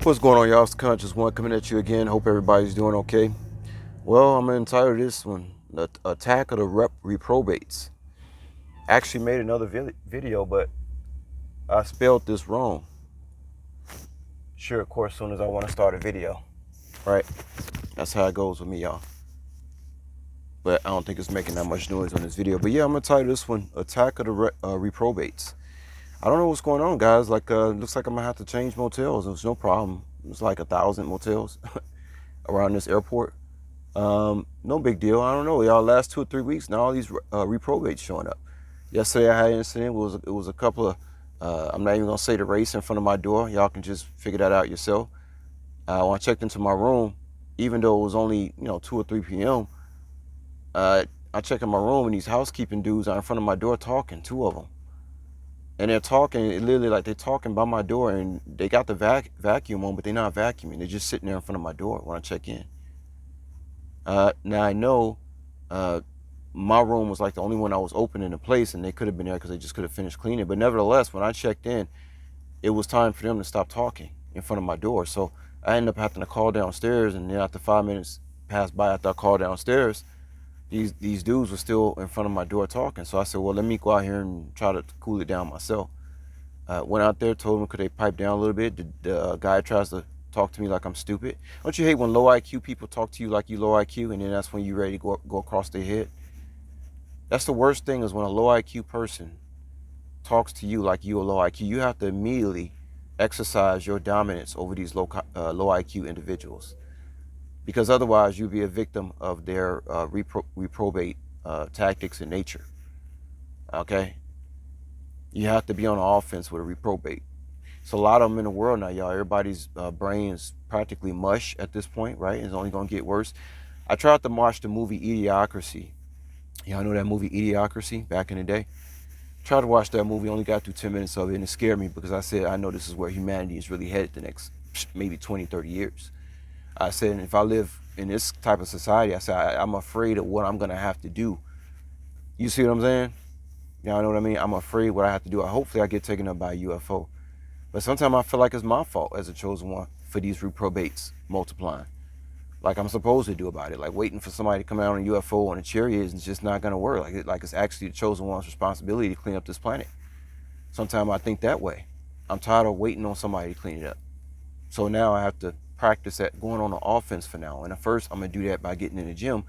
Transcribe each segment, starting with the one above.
What's going on, y'all? It's Conscious One coming at you again. Hope everybody's doing okay. Well, I'm going to entitle this one, The Attack of the Reprobates. Actually made another video, but I spelled this wrong. Sure, of course, as soon as I want to start a video, right? That's how it goes with me, y'all. But I don't think it's making that much noise on this video. But yeah, I'm going to title this one, Attack of the Reprobates. I don't know what's going on, guys. Looks like I'm going to have to change motels. There's no problem. It's like 1,000 motels around this airport. No big deal. I don't know. Y'all, last 2 or 3 weeks now, all these reprobates showing up. Yesterday I had an incident. It was a couple of. I'm not even gonna say the race in front of my door. Y'all can just figure that out yourself. When I checked into my room, even though it was only 2 or 3 p.m., I check in my room and these housekeeping dudes are in front of my door talking. 2 of them, and they're talking literally like they're talking by my door, and they got the vacuum on, but they're not vacuuming. They're just sitting there in front of my door when I check in. Now I know my room was like the only one I was open in the place, and they could have been there because they just could have finished cleaning. But nevertheless, when I checked in, it was time for them to stop talking in front of my door. So I ended up having to call downstairs, and then after 5 minutes passed by after I called downstairs, these dudes were still in front of my door talking. So I said, well, let me go out here and try to cool it down myself. Went out there, told them could they pipe down a little bit. The guy tries to talk to me like I'm stupid. Don't you hate when low IQ people talk to you like you low IQ, and then that's when you're ready to go across their head? That's the worst thing, is when a low IQ person talks to you like you a low IQ. You have to immediately exercise your dominance over these low IQ individuals, because otherwise you'll be a victim of their reprobate tactics in nature. Okay, you have to be on the offense with a reprobate. So a lot of them in the world now, y'all. Everybody's brain is practically mush at this point, right? It's only gonna get worse. I tried to watch the movie Idiocracy. Y'all know that movie Idiocracy back in the day? Tried to watch that movie, only got through 10 minutes of it, and it scared me because I said, I know this is where humanity is really headed the next maybe 20, 30 years. I said, if I live in this type of society, I said, I'm afraid of what I'm going to have to do. You see what I'm saying? Y'all know what I mean? I'm afraid what I have to do. Hopefully I get taken up by a UFO. But sometimes I feel like it's my fault as a chosen one for these reprobates multiplying. Like I'm supposed to do about it. Like waiting for somebody to come out on a UFO on a chariot is just not going to work. Like it's actually the chosen one's responsibility to clean up this planet. Sometimes I think that way. I'm tired of waiting on somebody to clean it up. So now I have to practice at going on the offense for now. And at first I'm going to do that by getting in the gym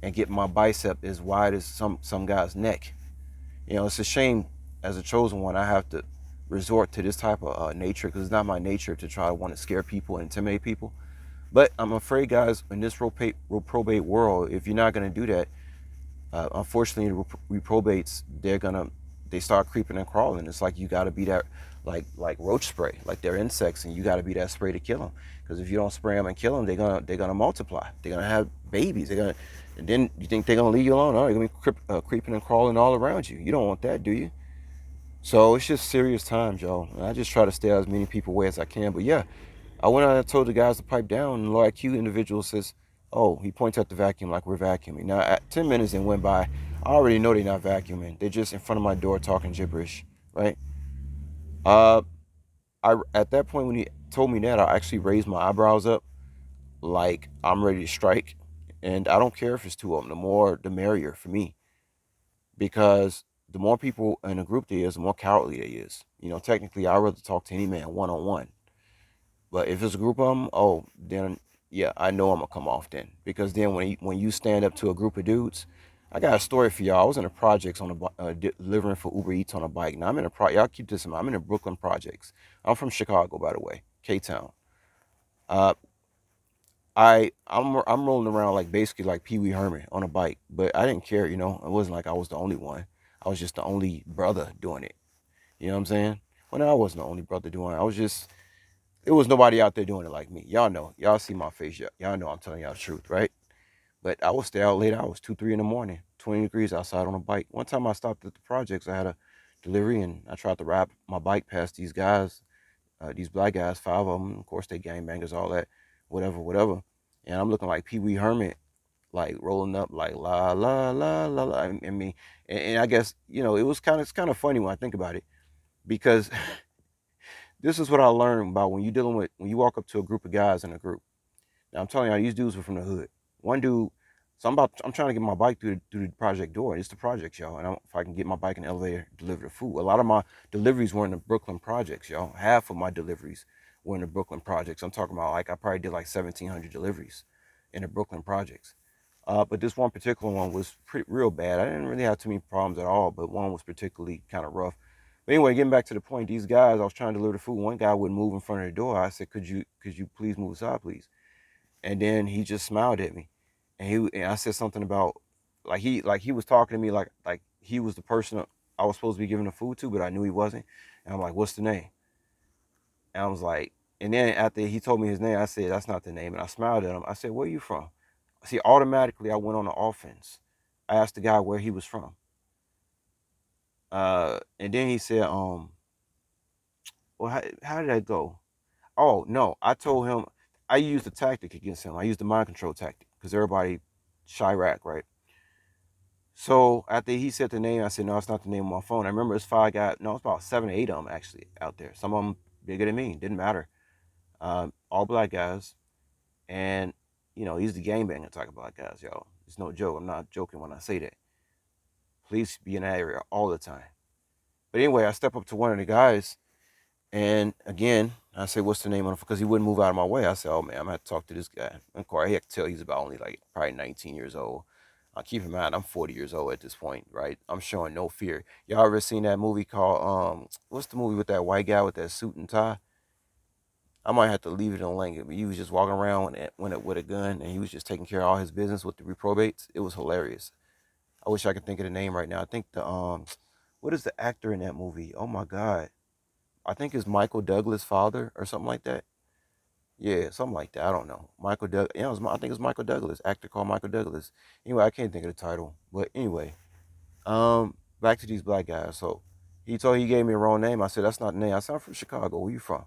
and getting my bicep as wide as some guy's neck. It's a shame as a chosen one I have to resort to this type of nature, because it's not my nature to try to want to scare people and intimidate people. But I'm afraid, guys, in this reprobate world, if you're not going to do that, unfortunately, reprobates, they start creeping and crawling. It's like you got to be that, like roach spray, like they're insects, and you got to be that spray to kill them. Because if you don't spray them and kill them, they're gonna multiply. They're gonna have babies. And then you think they're gonna leave you alone? No, they're gonna be creeping and crawling all around you. You don't want that, do you? So it's just serious times, y'all. And I just try to stay out as many people away as I can. But yeah, I went out and told the guys to pipe down, and the low IQ individual says, oh, he points at the vacuum like we're vacuuming. Now, at 10 minutes and went by, I already know they're not vacuuming. They're just in front of my door talking gibberish, right? Uh, at that point, when he told me that, I actually raised my eyebrows up like I'm ready to strike. And I don't care if it's 2 of them. The more, the merrier for me. Because the more people in a group there is, the more cowardly there is. Technically, I'd rather talk to any man one-on-one. But if it's a group of them, oh, then yeah, I know I'm gonna come off then. Because then when you stand up to a group of dudes, I got a story for y'all. I was in the projects on delivering for Uber Eats on a bike. Now I'm in y'all keep this in mind. I'm in the Brooklyn projects. I'm from Chicago, by the way, K-Town. Uh, I'm rolling around like basically like Pee Wee Herman on a bike, but I didn't care. It wasn't like I was the only one. I was just the only brother doing it. You know what I'm saying? Well, no, I wasn't the only brother doing it. There was nobody out there doing it like me. Y'all know. Y'all see my face. Y'all know I'm telling y'all the truth, right? But I would stay out late hours, 2, 3 in the morning, 20 degrees outside on a bike. One time I stopped at the projects. I had a delivery, and I tried to ride my bike past these guys, these black guys, 5 of them. Of course, they gangbangers, all that, whatever, whatever. And I'm looking like Pee Wee Herman, like rolling up, like la la la la la. I mean, and I guess it's kind of funny when I think about it, because This is what I learned about when when you walk up to a group of guys in a group. Now I'm telling you, these dudes were from the hood. One dude, so I'm trying to get my bike through the project door. It's the projects, y'all. And if I can get my bike in the elevator, deliver the food. A lot of my deliveries were in the Brooklyn projects, y'all. Half of my deliveries were in the Brooklyn projects. I'm talking about like I probably did like 1,700 deliveries in the Brooklyn projects. But this one particular one was pretty real bad. I didn't really have too many problems at all, but one was particularly kind of rough. But anyway, getting back to the point, these guys, I was trying to deliver the food. One guy wouldn't move in front of the door. I said, could you please move aside, please? And then he just smiled at me, and I said something about like he was talking to me like he was the person I was supposed to be giving the food to, but I knew he wasn't. And I'm like, what's the name? And I was like, and then after he told me his name, I said, that's not the name. And I smiled at him. I said, where are you from? See, automatically I went on the offense. I asked the guy where he was from. And then he said, well, how did that go? Oh no, I told him I used a tactic against him. I used the mind control tactic because everybody Chirac, right? So after he said the name, I said, no, it's not the name of my phone. I remember it's five guys. No, it's about 7 or 8 of them actually out there. Some of them bigger than me. Didn't matter. All black guys. And, he's the gangbanger type of black guys, y'all. It's no joke. I'm not joking when I say that. Police be in that area all the time. But anyway, I step up to one of the guys. And again, I say, what's the name on it? Because he wouldn't move out of my way. I said, oh man, I'm going to talk to this guy. And of course, I could tell he's about only like probably 19 years old. Keep in mind, I'm 40 years old at this point, right? I'm showing no fear. Y'all ever seen that movie called, what's the movie with that white guy with that suit and tie? I might have to leave it on link, but he was just walking around with a gun and he was just taking care of all his business with the reprobates. It was hilarious. I wish I could think of the name right now. I think what is the actor in that movie? Oh my God. I think it's Michael Douglas' father or something like that. Yeah, something like that. I don't know. Michael Doug. Yeah, I think it's Michael Douglas, actor called Michael Douglas. Anyway, I can't think of the title, but anyway, back to these black guys. So he gave me a wrong name. I said that's not the name. I said I'm from Chicago. Where you from?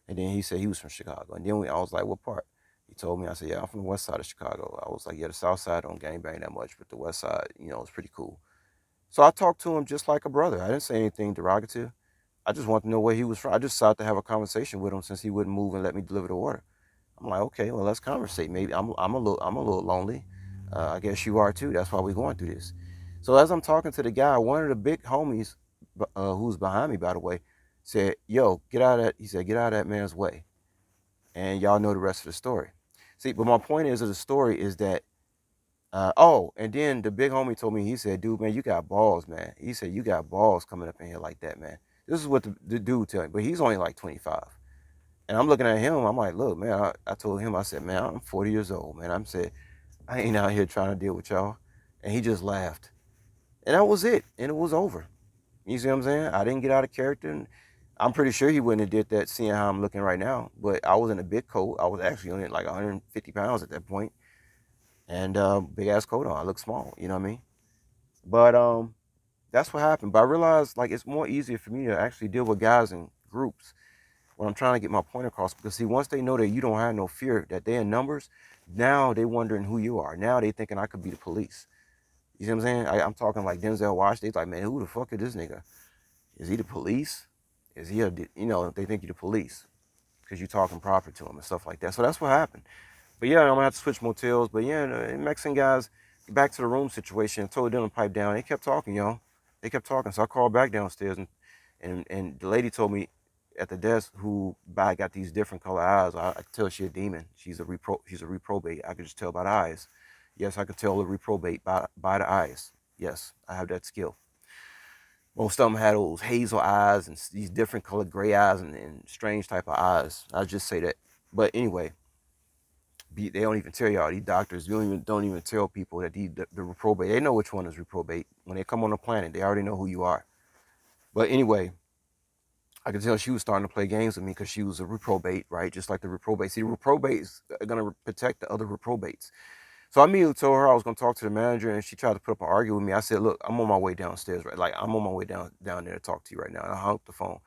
And then he said he was from Chicago. And then I was like, what part? He told me. I said, yeah, I'm from the west side of Chicago. I was like, yeah, the south side don't gangbang that much, but the west side, it's pretty cool. So I talked to him just like a brother. I didn't say anything derogative. I just wanted to know where he was from. I just decided to have a conversation with him since he wouldn't move and let me deliver the order. I'm like, okay, well, let's conversate. Maybe I'm a little lonely. I guess you are too. That's why we're going through this. So as I'm talking to the guy, one of the big homies, who's behind me, by the way, said, "Yo, get out of that." He said, "Get out of that man's way." And y'all know the rest of the story. See, but my point is of the story is that, and then the big homie told me, he said, "Dude, man, you got balls, man." He said, "You got balls coming up in here like that, man." This is what the dude told me, but he's only like 25. And I'm looking at him. I'm like, look, man, I told him, I said, man, I'm 40 years old, man. I'm said, I ain't out here trying to deal with y'all. And he just laughed. And that was it. And it was over. You see what I'm saying? I didn't get out of character. And I'm pretty sure he wouldn't have did that seeing how I'm looking right now. But I was in a big coat. I was actually only like 150 pounds at that point. And big ass coat on. I look small. You know what I mean? But that's what happened. But I realized like it's more easier for me to actually deal with guys in groups when I'm trying to get my point across. Because see, once they know that you don't have no fear, that they're in numbers, now they wondering who you are. Now they thinking I could be the police. You see what I'm saying? I'm talking like Denzel Washington. They like, man, who the fuck is this nigga? Is he the police? Is he they think you're the police because you're talking proper to them and stuff like that. So that's what happened. But yeah, I'm gonna have to switch motels. But yeah, the Mexican guys, back to the room situation, told them to pipe down. They kept talking, y'all. They kept talking. So I called back downstairs and the lady told me at the desk who got these different color eyes. I could tell she's a demon. She's a reprobate. I could just tell by the eyes. Yes, I could tell a reprobate by the eyes. Yes, I have that skill. Most of them had those hazel eyes and these different colored gray eyes and strange type of eyes. I just say that. But anyway, they don't even tell y'all. These doctors don't even tell people that the reprobate. They know which one is reprobate. When they come on the planet, they already know who you are. But anyway, I could tell she was starting to play games with me because she was a reprobate, right? Just like the reprobate. See, the reprobates are going to protect the other reprobates. So I immediately told her I was going to talk to the manager, and she tried to put up an argument with me. I said, look, I'm on my way downstairs, right? Like, I'm on my way down there to talk to you right now. And I hung up the phone.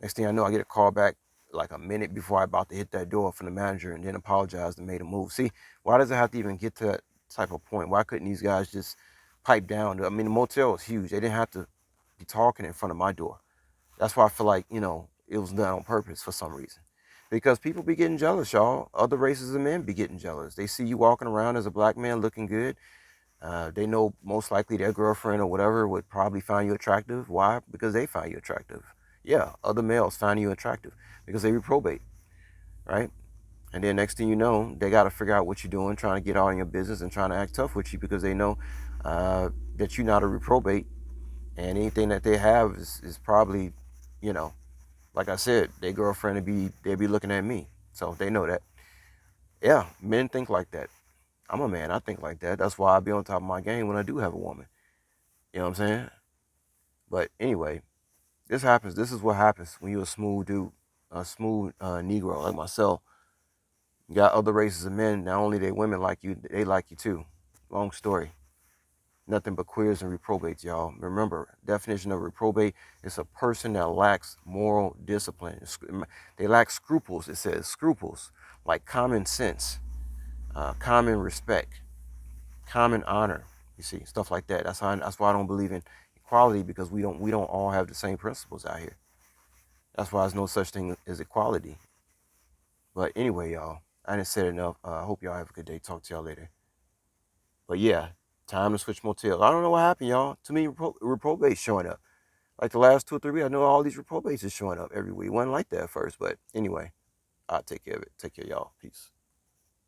Next thing I know, I get a call back like a minute before I about to hit that door from the manager and then apologized and made a move. See, why does it have to even get to that type of point? Why couldn't these guys just pipe down? I mean, the motel was huge. They didn't have to be talking in front of my door. That's why I feel like, it was done on purpose for some reason. Because people be getting jealous, y'all. Other races of men be getting jealous. They see you walking around as a black man looking good. They know most likely their girlfriend or whatever would probably find you attractive. Why? Because they find you attractive. Yeah, other males find you attractive because they reprobate, right? And then next thing you know, they got to figure out what you're doing, trying to get all in your business and trying to act tough with you because they know that you're not a reprobate, and anything that they have is probably, you know, like I said, their girlfriend they'd be looking at me, so they know that. Yeah, men think like that. I'm a man. I think like that. That's why I be on top of my game when I do have a woman. You know what I'm saying? But anyway, this happens. This is what happens when you're a smooth dude, a smooth Negro like myself. You got other races of men. Not only they women like you, they like you too. Long story. Nothing but queers and reprobates, y'all. Remember, definition of reprobate is a person that lacks moral discipline. They lack scruples. It says scruples, like common sense, common respect, common honor. You see, stuff like that. That's why I don't believe in equality, because we don't all have the same principles out here. That's why there's no such thing as equality. But anyway, y'all, I didn't say it enough. I hope y'all have a good day. Talk to y'all later. But yeah, time to switch motels. I don't know what happened, y'all. Too many reprobates showing up. Like the last 2 or 3 weeks, I know all these reprobates is showing up every week. It wasn't like that at first, but anyway, I'll take care of it. Take care, y'all. Peace.